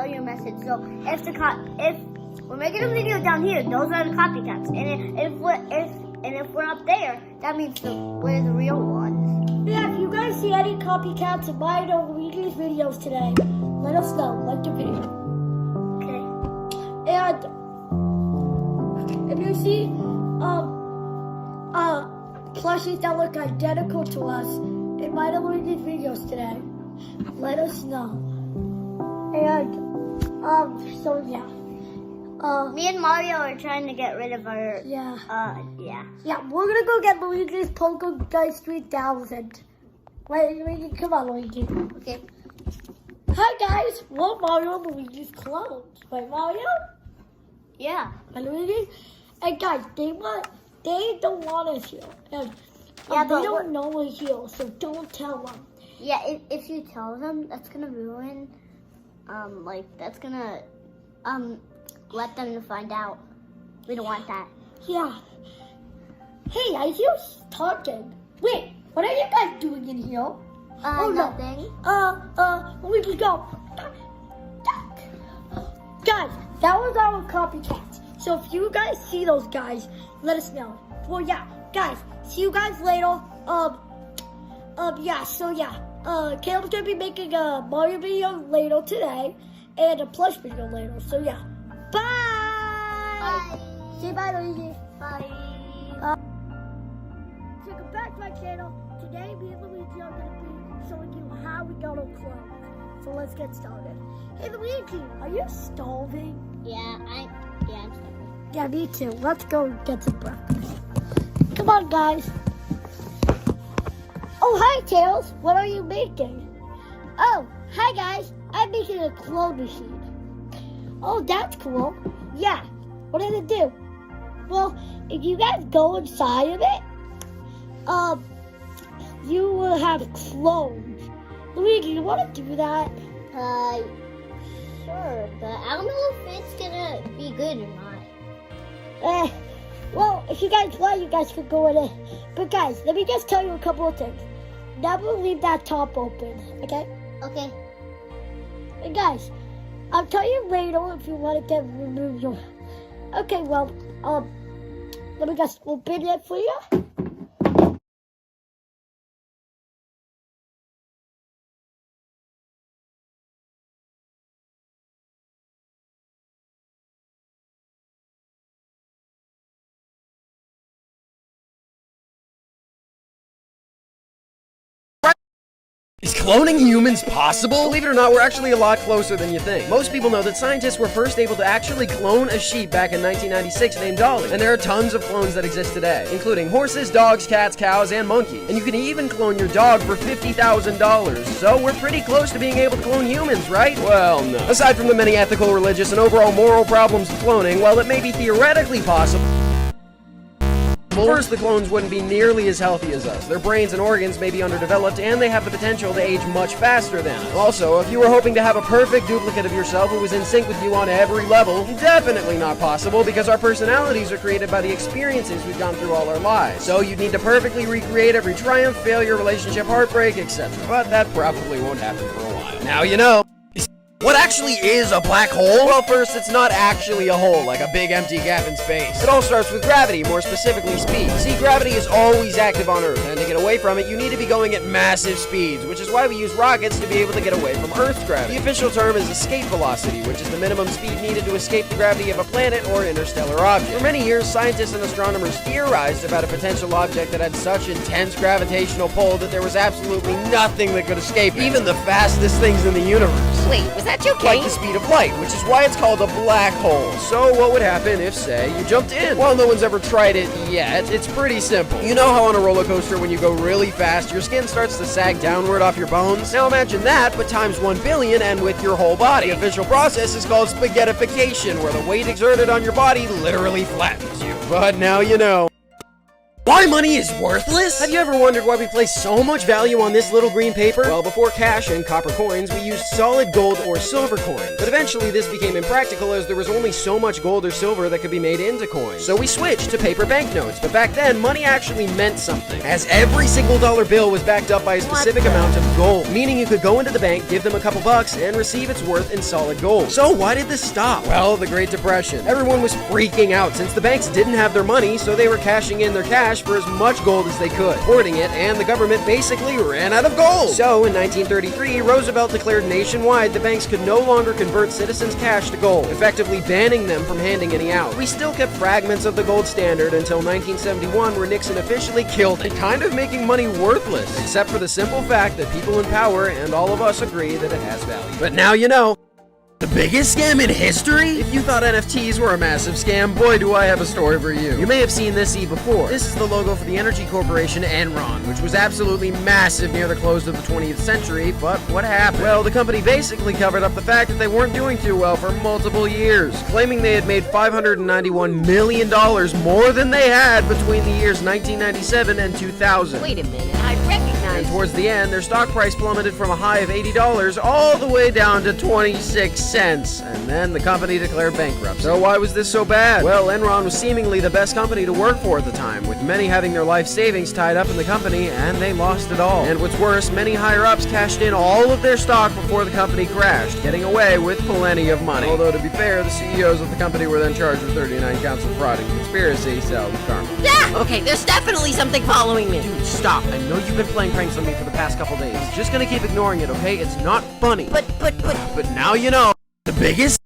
spell your message. So if we're making a video down here, those are the copycats. And if we're up there, that means we're the real ones. Yeah, if you guys see any copycats of mine or Luigi's videos today, let us know. Like the video. Okay. And if you see plushies that look identical to us in my Luigi's videos today, let us know. And so yeah. Me and Mario are trying to get rid of our Yeah, we're gonna go get Luigi's Poker Guys 3000. Wait, Luigi, come on, Luigi. Okay. Hi guys, we're Mario and Luigi's clones. Right, Mario? Yeah. And Luigi? And guys, they don't want us here. And Yeah, they but don't know we're here, so don't tell them. Yeah, if you tell them, that's gonna ruin, that's gonna, let them find out. We don't want that. Yeah. Hey, I hear talking. Wait, what are you guys doing in here? Nothing. Luigi, go. Guys, that was our copycats. So if you guys see those guys, let us know. Well, yeah, guys, see you guys later. Caleb's gonna be making a Mario video later today and a plush video later. So yeah, bye. Bye. Say bye, Luigi. Bye. Welcome back to my channel. Today, me and Luigi are gonna be showing you how we got our clothes. So let's get started. Hey, Luigi, are you starving? Yeah, I'm starving. Yeah, me too. Let's go get some breakfast. Come on, guys. Oh, hi, Tails. What are you making? Oh, hi, guys. I'm making a clone machine. Oh, that's cool. Yeah. What does it do? Well, if you guys go inside of it, you will have clones. Luigi, you want to do that? Sure, but I don't know if it's gonna be good or not. Well, if you guys want, you guys could go in it. But guys, let me just tell you a couple of things. Never leave that top open, okay? Okay. And guys, I'll tell you later if you want to get removed. Okay, well, let me just open it for you. Is cloning humans possible? Believe it or not, we're actually a lot closer than you think. Most people know that scientists were first able to actually clone a sheep back in 1996 named Dolly. And there are tons of clones that exist today, including horses, dogs, cats, cows, and monkeys. And you can even clone your dog for $50,000. So we're pretty close to being able to clone humans, right? Well, no. Aside from the many ethical, religious, and overall moral problems of cloning, while it may be theoretically possible, first, the clones wouldn't be nearly as healthy as us. Their brains and organs may be underdeveloped, and they have the potential to age much faster than us. Also, if you were hoping to have a perfect duplicate of yourself who was in sync with you on every level, definitely not possible, because our personalities are created by the experiences we've gone through all our lives. So you'd need to perfectly recreate every triumph, failure, relationship, heartbreak, etc. But that probably won't happen for a while. Now you know. What actually is a black hole? Well, first, it's not actually a hole, like a big empty gap in space. It all starts with gravity, more specifically speed. See, gravity is always active on Earth, and to get away from it, you need to be going at massive speeds, which is why we use rockets to be able to get away from Earth's gravity. The official term is escape velocity, which is the minimum speed needed to escape the gravity of a planet or interstellar object. For many years, scientists and astronomers theorized about a potential object that had such intense gravitational pull that there was absolutely nothing that could escape it, even the fastest things in the universe. Wait, was that you, Like the speed of light, which is why it's called a black hole. So what would happen if, say, you jumped in? Well, no one's ever tried it yet. It's pretty simple. You know how on a roller coaster, when you go really fast, your skin starts to sag downward off your bones? Now imagine that, but times 1 billion and with your whole body. The official process is called spaghettification, where the weight exerted on your body literally flattens you. But now you know. Why money is worthless? Have you ever wondered why we place so much value on this little green paper? Well, before cash and copper coins, we used solid gold or silver coins. But eventually this became impractical as there was only so much gold or silver that could be made into coins. So we switched to paper banknotes. But back then, money actually meant something, as every single dollar bill was backed up by a specific amount of gold, meaning you could go into the bank, give them a couple bucks, and receive its worth in solid gold. So why did this stop? Well, the Great Depression. Everyone was freaking out since the banks didn't have their money, so they were cashing in their cash for as much gold as they could, hoarding it, and the government basically ran out of gold. So, in 1933, Roosevelt declared nationwide the banks could no longer convert citizens' cash to gold, effectively banning them from handing any out. We still kept fragments of the gold standard until 1971, where Nixon officially killed it, kind of making money worthless, except for the simple fact that people in power and all of us agree that it has value. But now you know. The biggest scam in history? If you thought NFTs were a massive scam, boy do I have a story for you. You may have seen this before. This is the logo for the energy corporation Enron, which was absolutely massive near the close of the 20th century, but what happened? Well, the company basically covered up the fact that they weren't doing too well for multiple years, claiming they had made $591 million more than they had between the years 1997 and 2000. Wait a minute, I recognize. And towards the end, their stock price plummeted from a high of $80 all the way down to 26 cents, and then the company declared bankruptcy. So why was this so bad? Well, Enron was seemingly the best company to work for at the time, with many having their life savings tied up in the company, and they lost it all. And what's worse, many higher-ups cashed in all of their stock before the company crashed, getting away with plenty of money. Although, to be fair, the CEOs of the company were then charged with 39 counts of fraud and conspiracy, so karma. Yeah! Okay, there's definitely something following me. Dude, stop. I know you've been playing pranks on me for the past couple days. Just gonna keep ignoring it, okay? It's not funny. But now you know. The biggest?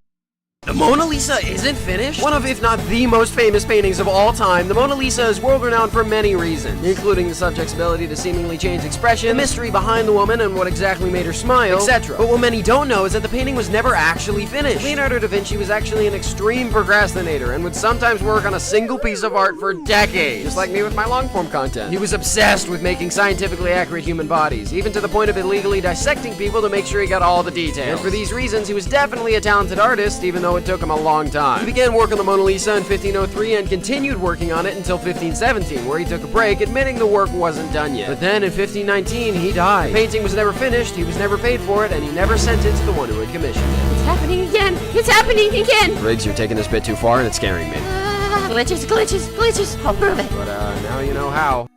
The Mona Lisa isn't finished? One of, if not the most famous paintings of all time, the Mona Lisa is world-renowned for many reasons, including the subject's ability to seemingly change expression, the mystery behind the woman and what exactly made her smile, etc. But what many don't know is that the painting was never actually finished. Leonardo da Vinci was actually an extreme procrastinator and would sometimes work on a single piece of art for decades, just like me with my long-form content. He was obsessed with making scientifically accurate human bodies, even to the point of illegally dissecting people to make sure he got all the details. And for these reasons, he was definitely a talented artist, even though it took him a long time. He began work on the Mona Lisa in 1503 and continued working on it until 1517, where he took a break, admitting the work wasn't done yet. But then in 1519, he died. The painting was never finished, he was never paid for it, and he never sent it to the one who had commissioned it. it's happening again! It's happening again! Riggs, you're taking this bit too far and it's scaring me. Glitches. I'll prove it. But now you know how.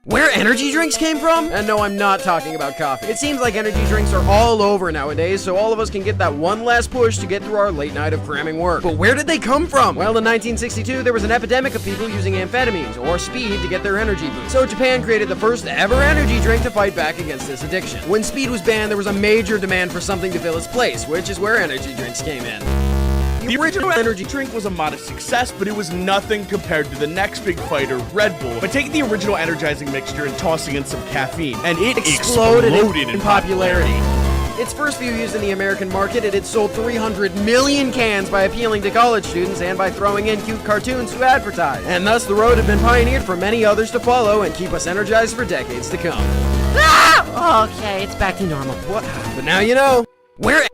Where energy drinks came from? And no, I'm not talking about coffee. It seems like energy drinks are all over nowadays, so all of us can get that one last push to get through our late night of cramming work. But where did they come from? Well, in 1962, there was an epidemic of people using amphetamines, or speed, to get their energy boost. So Japan created the first ever energy drink to fight back against this addiction. When speed was banned, there was a major demand for something to fill its place, which is where energy drinks came in. The original energy drink was a modest success, but it was nothing compared to the next big fighter, Red Bull, by taking the original energizing mixture and tossing in some caffeine, and it exploded in popularity. Its first few years in the American market, it had sold 300 million cans by appealing to college students and by throwing in cute cartoons to advertise. And thus the road had been pioneered for many others to follow and keep us energized for decades to come. Ah! Okay, it's back to normal. What? But now you know. Where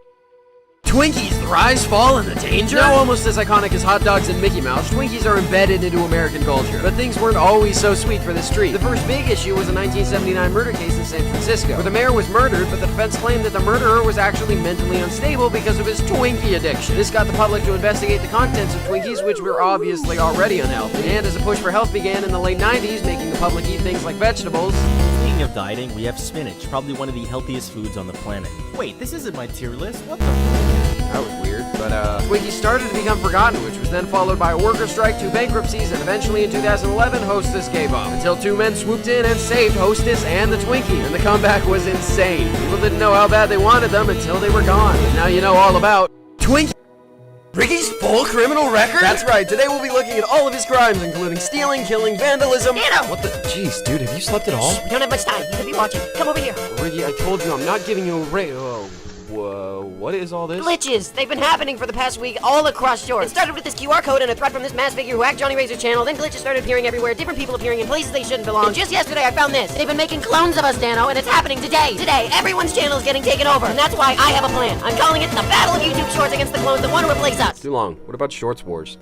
Twinkies, the rise, fall, and the danger? Now almost as iconic as hot dogs and Mickey Mouse, Twinkies are embedded into American culture. But things weren't always so sweet for this treat. The first big issue was a 1979 murder case in San Francisco, where the mayor was murdered, but the defense claimed that the murderer was actually mentally unstable because of his Twinkie addiction. This got the public to investigate the contents of Twinkies, which were obviously already unhealthy. And as a push for health began in the late 90s, making the public eat things like vegetables. Speaking of dieting, we have spinach, probably one of the healthiest foods on the planet. Wait, this isn't my tier list? What the That was weird, but Twinkies started to become forgotten, which was then followed by a worker strike, 2 bankruptcies, and eventually in 2011, Hostess gave up. Until 2 men swooped in and saved Hostess and the Twinkie, and the comeback was insane. People didn't know how bad they wanted them until they were gone. And now you know all about Twinkie. Ricky's full criminal record? That's right, today we'll be looking at all of his crimes, including stealing, killing, vandalism. Nano! What the? Jeez, dude, have you slept at all? We don't have much time. You could be watching. Come over here. Ricky, I told you I'm not giving you a whoa, what is all this? Glitches. They've been happening for the past week all across Georgia. It started with this QR code and a threat from this mass figure who hacked Johnny Razor's channel. Then glitches started appearing everywhere, different people appearing in places they shouldn't belong. And just yesterday I found this. They've been making clones of us, Dano, and it's happening today. Today, everyone's channel is getting taken over. And that's why I have a plan. I'm calling it the Battle of YouTube Shorts against the clones that want to replace us. Too long. What about Shorts Wars?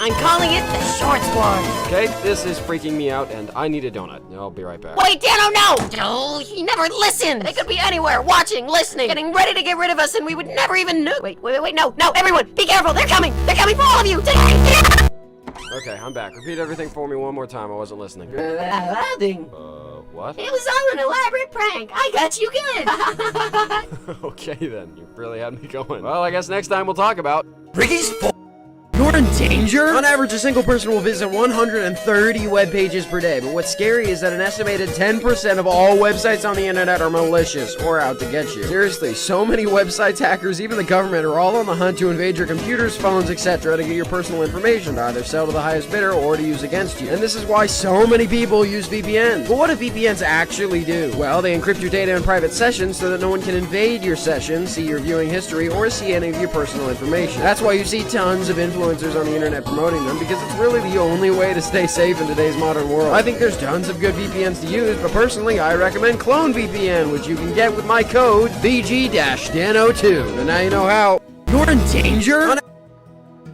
I'm calling it the Shorts Wars. Okay, this is freaking me out, and I need a donut. I'll be right back. Wait, Dano, no! No, he never listened. They could be anywhere, watching, listening, getting ready to get rid of us, and we would never even know. Wait, no, everyone, be careful, they're coming for all of you, today! Okay, I'm back. Repeat everything for me one more time. I wasn't listening. What? It was all an elaborate prank. I got you good. Okay then, you really had me going. Well, I guess next time we'll talk about Ricky's You're in danger? On average, a single person will visit 130 web pages per day, but what's scary is that an estimated 10% of all websites on the internet are malicious or out to get you. Seriously, so many websites, hackers, even the government are all on the hunt to invade your computers, phones, etc. to get your personal information to either sell to the highest bidder or to use against you. And this is why so many people use VPNs. But what do VPNs actually do? Well, they encrypt your data in private sessions so that no one can invade your session, see your viewing history, or see any of your personal information. That's why you see tons of influencers on the internet promoting them, because it's really the only way to stay safe in today's modern world. I think there's tons of good VPNs to use, but personally I recommend Clone VPN, which you can get with my code BG-DANO2. And now you know how. You're in danger?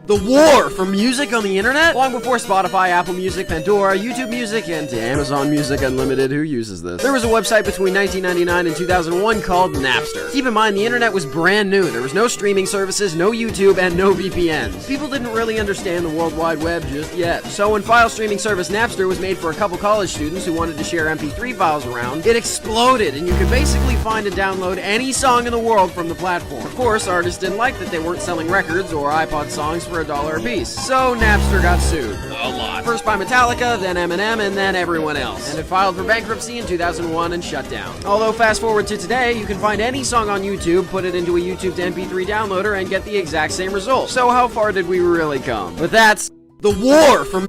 The war for music on the internet? Long before Spotify, Apple Music, Pandora, YouTube Music, and Amazon Music Unlimited, who uses this? There was a website between 1999 and 2001 called Napster. Keep in mind, the internet was brand new. There was no streaming services, no YouTube, and no VPNs. People didn't really understand the World Wide Web just yet. So when file streaming service Napster was made for a couple college students who wanted to share MP3 files around, it exploded, and you could basically find and download any song in the world from the platform. Of course, artists didn't like that they weren't selling records or iPod songs for $1 a piece. So Napster got sued. A lot. First by Metallica, then Eminem, and then everyone else. And it filed for bankruptcy in 2001 and shut down. Although fast forward to today, you can find any song on YouTube, put it into a YouTube to MP3 downloader, and get the exact same result. So how far did we really come? But that's the war for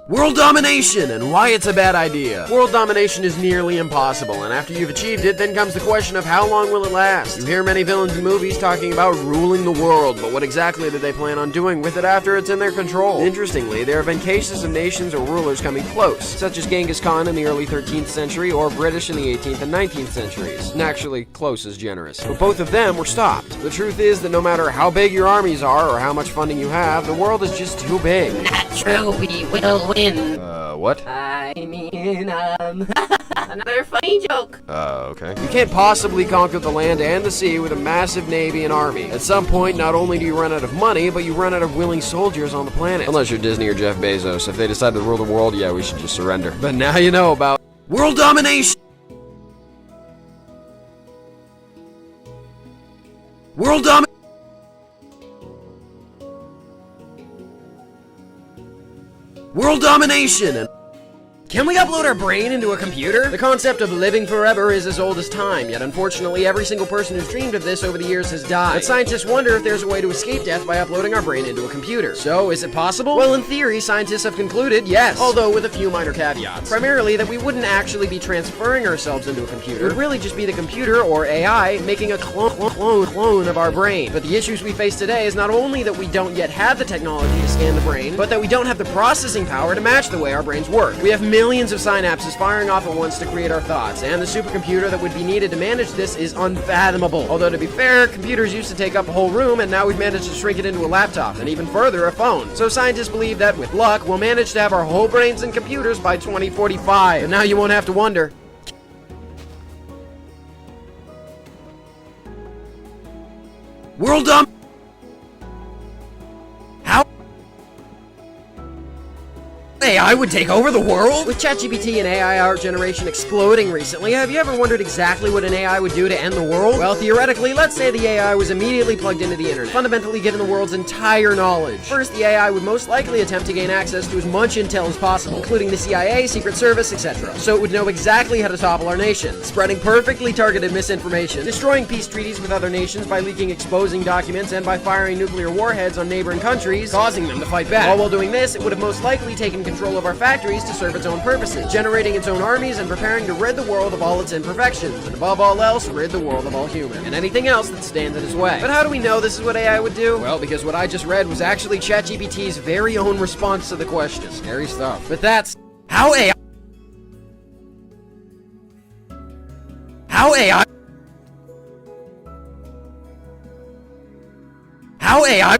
world domination and why it's a bad idea. World domination is nearly impossible, and after you've achieved it, then comes the question of how long will it last? You hear many villains in movies talking about ruling the world, but what exactly do they plan on doing with it after it's in their control? Interestingly, there have been cases of nations or rulers coming close, such as Genghis Khan in the early 13th century or British in the 18th and 19th centuries. And actually, close is generous. But both of them were stopped. The truth is that no matter how big your armies are or how much funding you have, the world is just too big. Not true, we will win. What? I mean, another funny joke. Okay. You can't possibly conquer the land and the sea with a massive navy and army. At some point, not only do you run out of money, but you run out of willing soldiers on the planet. Unless you're Disney or Jeff Bezos. If they decide to rule the world, yeah, we should just surrender. But now you know about world domination! World domination! World domination and can we upload our brain into a computer? The concept of living forever is as old as time, yet unfortunately every single person who's dreamed of this over the years has died. But scientists wonder if there's a way to escape death by uploading our brain into a computer. So, is it possible? Well, in theory, scientists have concluded yes, although with a few minor caveats. Primarily that we wouldn't actually be transferring ourselves into a computer. It would really just be the computer, or AI, making a clone of our brain. But the issues we face today is not only that we don't yet have the technology to scan the brain, but that we don't have the processing power to match the way our brains work. We have millions of synapses firing off at once to create our thoughts, and the supercomputer that would be needed to manage this is unfathomable. Although to be fair, computers used to take up a whole room, and now we've managed to shrink it into a laptop, and even further, a phone. So scientists believe that, with luck, we'll manage to have our whole brains in computers by 2045. And now you won't have to wonder, world dump. AI would take over the world? With ChatGPT and AI art generation exploding recently, have you ever wondered exactly what an AI would do to end the world? Well, theoretically, let's say the AI was immediately plugged into the internet, fundamentally given the world's entire knowledge. First, the AI would most likely attempt to gain access to as much intel as possible, including the CIA, Secret Service, etc. So it would know exactly how to topple our nation, spreading perfectly targeted misinformation, destroying peace treaties with other nations by leaking exposing documents, and by firing nuclear warheads on neighboring countries, causing them to fight back. All while doing this, it would have most likely taken control of our factories to serve its own purposes, generating its own armies and preparing to rid the world of all its imperfections, and above all else, rid the world of all humans, and anything else that stands in its way. But how do we know this is what AI would do? Well, because what I just read was actually ChatGPT's very own response to the question. Scary stuff. But that's how AI... How AI... How AI...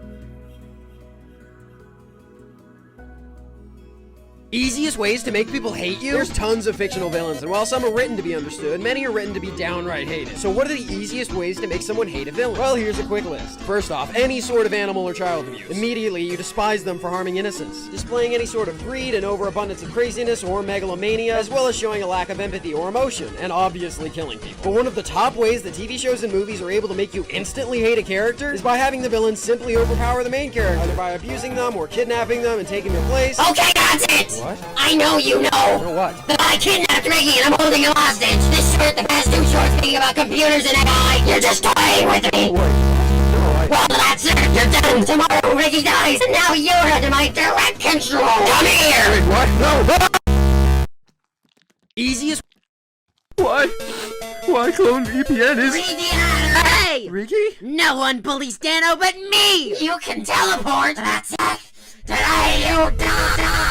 Easiest ways to make people hate you? There's tons of fictional villains, and while some are written to be understood, many are written to be downright hated. So what are the easiest ways to make someone hate a villain? Well, here's a quick list. First off, any sort of animal or child abuse. Immediately, you despise them for harming innocents. Displaying any sort of greed, an overabundance of craziness, or megalomania, as well as showing a lack of empathy or emotion, and obviously killing people. But one of the top ways that TV shows and movies are able to make you instantly hate a character is by having the villain simply overpower the main character, either by abusing them or kidnapping them and taking their place. Okay, that's it! What? I know you know Know what? that I kidnapped Ricky and I'm holding him hostage. This short, the past two shorts being about computers and AI. You're just toying with me. Well, that's it. You're done. Tomorrow Ricky dies, and now you're under my direct control. Come here. Wait, what? No! Easiest. Why? Why clone VPN is... Hey! Ricky? No one bullies Dano but me! You can teleport! That's it! Today you die!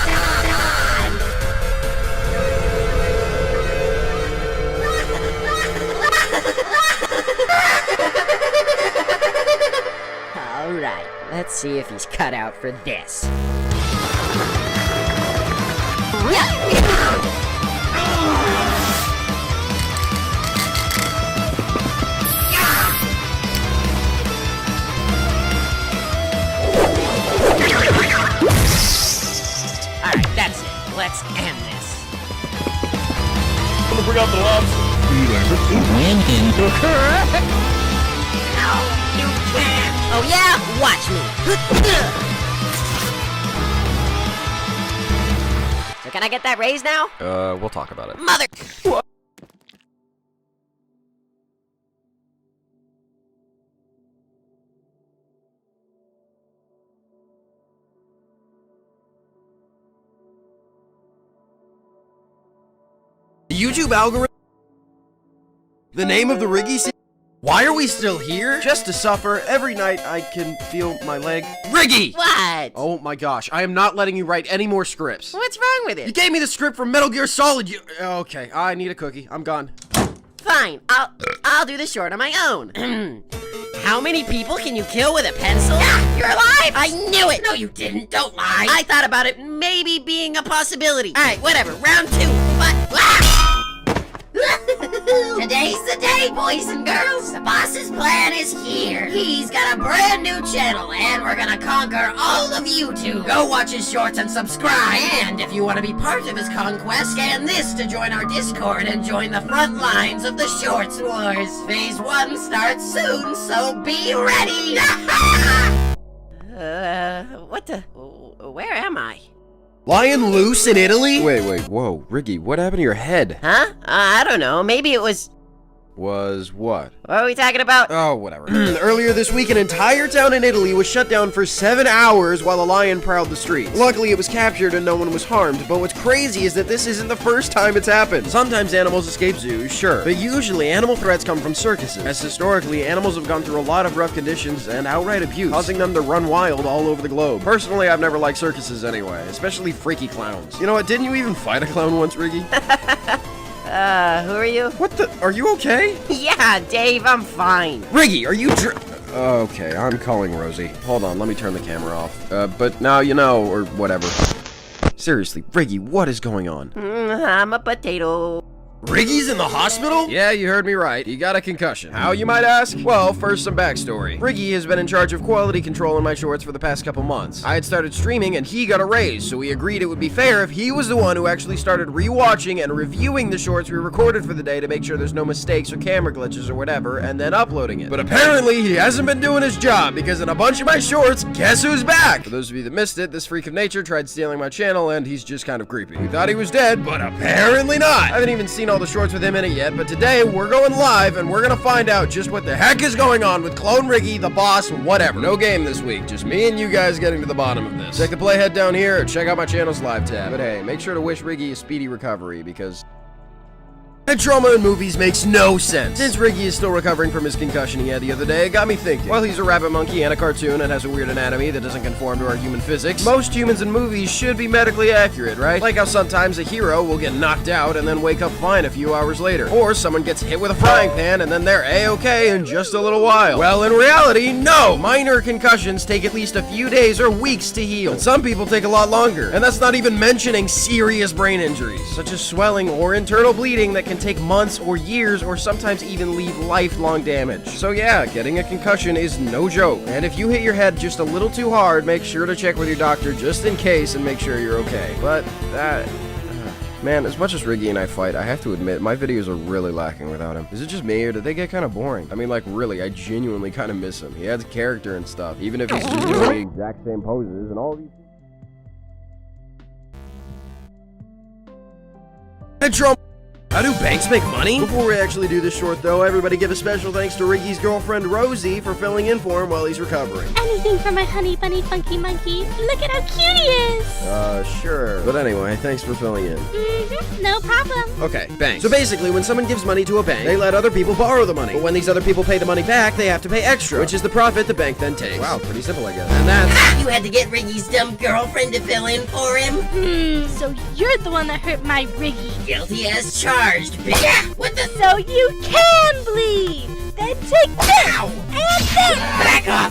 Alright, let's see if he's cut out for this. Alright, that's it. Let's end this. I'm gonna bring out the lobs. No, you can't! Oh yeah? Watch me! So can I get that raise now? We'll talk about it. Mother... The YouTube algorithm... The name of the Riggy se- Why are we still here? Just to suffer. Every night I can feel my leg. Riggy! What? Oh my gosh, I am not letting you write any more scripts. What's wrong with You it? gave me the script from Metal Gear Solid, you... Okay, I need a cookie. I'm gone. Fine, I'll do the short on my own. How many people can you kill with a pencil? Yeah, you're alive! I knew it! No, you didn't. Don't lie. I thought about it maybe being a possibility. Alright, whatever. Round two. But... Today's the day, boys and girls. The boss's plan is here. He's got a brand new channel, and we're gonna conquer all of YouTube. Go watch his shorts and subscribe. And if you want to be part of his conquest, scan this to join our Discord and join the front lines of the Shorts Wars. Phase 1 starts soon, so be ready. What the? Where am I? Lion loose in Italy? Wait, whoa, Riggy, what happened to your head? Huh? I don't know. Maybe it was... Was what? What are we talking about? Oh, whatever. Earlier this week, an entire town in Italy was shut down for 7 hours while a lion prowled the streets. Luckily, it was captured and no one was harmed, but what's crazy is that this isn't the first time it's happened. Sometimes animals escape zoos, sure, but usually animal threats come from circuses, as historically, animals have gone through a lot of rough conditions and outright abuse, causing them to run wild all over the globe. Personally, I've never liked circuses anyway, especially freaky clowns. You know what, didn't you even fight a clown once, Riggy? Who are you? What the? Are you okay? Yeah, Dave, I'm fine. Riggy, are you Okay, I'm calling Rosie. Hold on, let me turn the camera off. But now you know, or whatever. Seriously, Riggy, what is going on? I'm a potato. Riggy's in the hospital? Yeah, you heard me right. He got a concussion. How, you might ask? Well, first some backstory. Riggy has been in charge of quality control in my shorts for the past couple months. I had started streaming and he got a raise, so we agreed it would be fair if he was the one who actually started rewatching and reviewing the shorts we recorded for the day to make sure there's no mistakes or camera glitches or whatever, and then uploading it. But apparently, he hasn't been doing his job, because in a bunch of my shorts, guess who's back? For those of you that missed it, this freak of nature tried stealing my channel, and he's just kind of creepy. We thought he was dead, but apparently not. I haven't even seen all the shorts with him in it yet, but today we're going live and we're gonna find out just what the heck is going on with Clone Riggy, the boss, whatever. No game this week, just me and you guys getting to the bottom of this. Check the playhead down here or check out my channel's live tab. But hey, make sure to wish Riggy a speedy recovery because And trauma in movies makes no sense. Since Riggy is still recovering from his concussion he had the other day, it got me thinking. While he's a rabbit monkey and a cartoon and has a weird anatomy that doesn't conform to our human physics, most humans in movies should be medically accurate, right? Like how sometimes a hero will get knocked out and then wake up fine a few hours later. Or someone gets hit with a frying pan and then they're A-okay in just a little while. Well, in reality, no! Minor concussions take at least a few days or weeks to heal. And some people take a lot longer. And that's not even mentioning serious brain injuries, such as swelling or internal bleeding that can take months or years or sometimes even leave lifelong damage. So yeah, getting a concussion is no joke. And if you hit your head just a little too hard, make sure to check with your doctor just in case and make sure you're okay. But that... Man, as much as Riggy and I fight, I have to admit, my videos are really lacking without him. Is it just me, or did they get kind of boring? I mean, like, really, I genuinely kind of miss him. He adds character and stuff, even if he's just doing the exact same poses and all these... How do banks make money? Before we actually do this short, though, everybody give a special thanks to Riggy's girlfriend, Rosie, for filling in for him while he's recovering. Anything for my honey bunny funky monkey. Look at how cute he is. Sure. But anyway, thanks for filling in. No problem. Okay, banks. So basically, when someone gives money to a bank, they let other people borrow the money. But when these other people pay the money back, they have to pay extra, which is the profit the bank then takes. Wow, pretty simple, I guess. And that's... You had to get Riggy's dumb girlfriend to fill in for him? So you're the one that hurt my Riggy. Guilty as charged, bitch. What the... So you can bleed. Then take this. Ow. And this. Back off.